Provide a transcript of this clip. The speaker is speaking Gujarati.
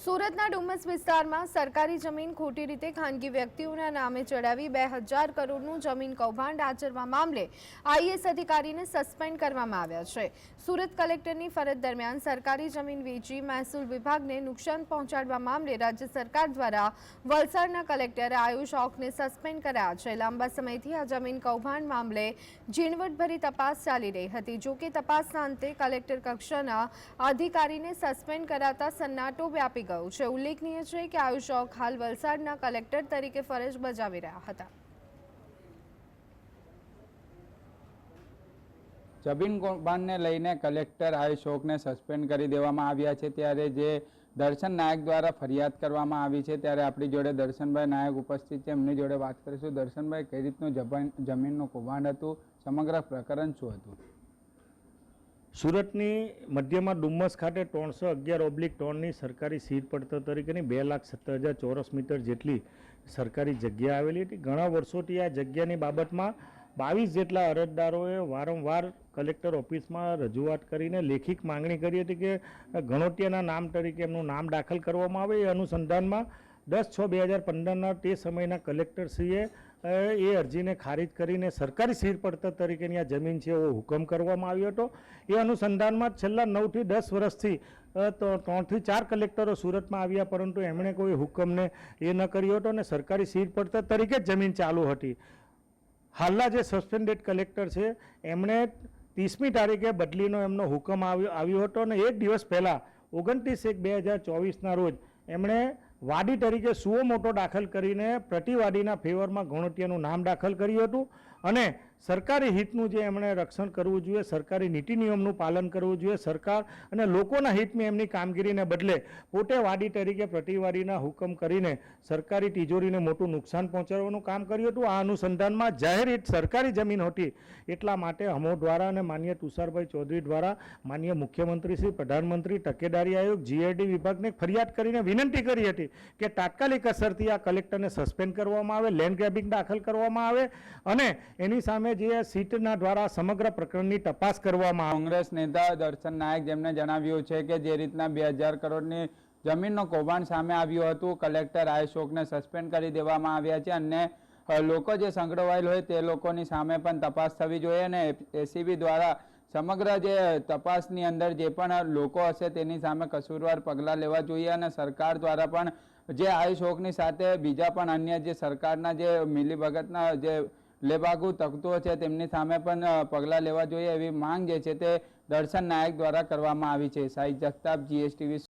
સુરતના ડુમસ વિસ્તારમાં સરકારી જમીન ખોટી રીતે ખાનગી વ્યક્તિઓના નામે ચડાવી 2000 કરોડનું જમીન કૌભાંડ આચરવા મામલે આઈએએસ અધિકારીને સસ્પેન્ડ કરવામાં આવ્યા છે। સુરત કલેક્ટરની ફરજ દરમિયાન સરકારી જમીન વેચી મહેસૂલ વિભાગને નુકસાન પહોંચાડવા મામલે રાજ્ય સરકાર દ્વારા વલસાડના કલેક્ટર આયુષ ઓકને સસ્પેન્ડ કરાયા છે। લાંબા સમયથી આ જમીન કૌભાંડ મામલે ઝીણવટભરી તપાસ ચાલી રહી હતી। જો કે તપાસના અંતે કલેક્ટર કક્ષાના અધિકારીને સસ્પેન્ડ કરાતા સન્નાટો વ્યાપી ગયો છે। ઉલ્લેખનીય છે કે આયુષ ઓક હાલ વલસાડના કલેક્ટર તરીકે ફરજ બજાવી રહ્યા હતા। જમીન કૌભાંડને લઈને કલેક્ટર આયુષ ઓકને સસ્પેન્ડ કરી દેવામાં આવ્યા છે। ત્યારે જે દર્શન નાયક દ્વારા ફરિયાદ કરવામાં આવી છે, ત્યારે આપણી જોડે દર્શનભાઈ નાયક ઉપસ્થિત છે, એમની જોડે વાત કરીશું। દર્શનભાઈ, કઈ રીતનું જમીનનું કૌભાંડ હતું, સમગ્ર પ્રકરણ શું હતું? સુરતની મધ્યમાં ડુમસ ખાતે 311/3ની સરકારી સીડ પડતર તરીકેની 2,70,000 ચોરસ મીટર જેટલી સરકારી જગ્યા આવેલી હતી। ઘણા વર્ષોથી આ જગ્યાની બાબતમાં 22 જેટલા અરજદારોએ વારંવાર કલેક્ટર ઓફિસમાં રજૂઆત કરીને લેખિત માંગણી કરી હતી કે ગણોટિયાના નામ તરીકે એમનું નામ દાખલ કરવામાં આવે। એ અનુસંધાનમાં 10/6/2015ના તે સમયના કલેક્ટરશ્રીએ એ અરજીને ખારિજ કરીને સરકારી સીડ પડતર તરીકેની આ જમીન છે એવો હુકમ કરવામાં આવ્યો હતો। એ અનુસંધાનમાં છેલ્લા 9 થી 10 વર્ષથી 3 થી 4 કલેક્ટરો સુરતમાં આવ્યા, પરંતુ એમણે કોઈ હુકમને એ ન કર્યો હતો અને સરકારી સીડ પડતર તરીકે જ જમીન ચાલુ હતી। હાલના જે સસ્પેન્ડેડ કલેક્ટર છે એમણે 30મી તારીખે બદલીનો એમનો હુકમ આવ્યો હતો અને એક દિવસ પહેલાં 29/1/2024ના રોજ એમણે વાડી તરીકે સુઓ મોટો દાખલ કરીને પ્રતિવાદીના ફેવરમાં ગણોટિયાનું નામ દાખલ કર્યું હતું અને સરકારી હિતનું જે એમણે રક્ષણ કરવું જોઈએ, સરકારી નીતિ નિયમનું પાલન કરવું જોઈએ, સરકાર અને લોકોના હિતમાં એમની કામગીરીને બદલે પોતે વાડી તરીકે પ્રતિવાદીના હુકમ કરીને સરકારી તિજોરીને મોટું નુકસાન પહોંચાડવાનું કામ કર્યું હતું। આ અનુસંધાનમાં જાહેર હિત સરકારી જમીન હતી, એટલા માટે અમો દ્વારા અને માન્ય તુષારભાઈ ચૌધરી દ્વારા માન્ય મુખ્યમંત્રી શ્રી, પ્રધાનમંત્રી, તકેદારી આયોગ, જીઆઈડી વિભાગને ફરિયાદ કરીને વિનંતી કરી હતી કે તાત્કાલિક અસરથી આ કલેક્ટરને સસ્પેન્ડ કરવામાં આવે, લેન્ડ ગ્રેબિંગ દાખલ કરવામાં આવે અને એની સામે જે સીટના દ્વારા સમગ્ર પ્રકરણની તપાસ કરવામાં આવે। કોંગ્રેસ નેતા દર્શન નાયક જેમને જણાવ્યું છે કે જે રીતના 2000 કરોડની જમીનનો કૌભાંડ સામે આવ્યું હતું, કલેક્ટર આયુષ ઓકને સસ્પેન્ડ કરી દેવામાં આવ્યા છે અને લોકો જે સંકળાયેલ હોય તે લોકોની સામે પણ તપાસ થવી જોઈએ અને એસીબી દ્વારા સમગ્ર જે તપાસની અંદર જે પણ લોકો હશે તેની સામે કસૂરવાર પગલાં લેવા જોઈએ અને સરકાર દ્વારા પણ જે આયુષ ઓકની સાથે બીજા પણ અન્ય જે સરકારના જે મિલીભગતના જે લેભાગુ તત્વો છે તેમની સામે પણ પગલાં લેવા જોઈએ એવી માંગ જે છે તે દર્શન નાયક દ્વારા કરવામાં આવી છે। સાહિદ જગતાપ, GSTV।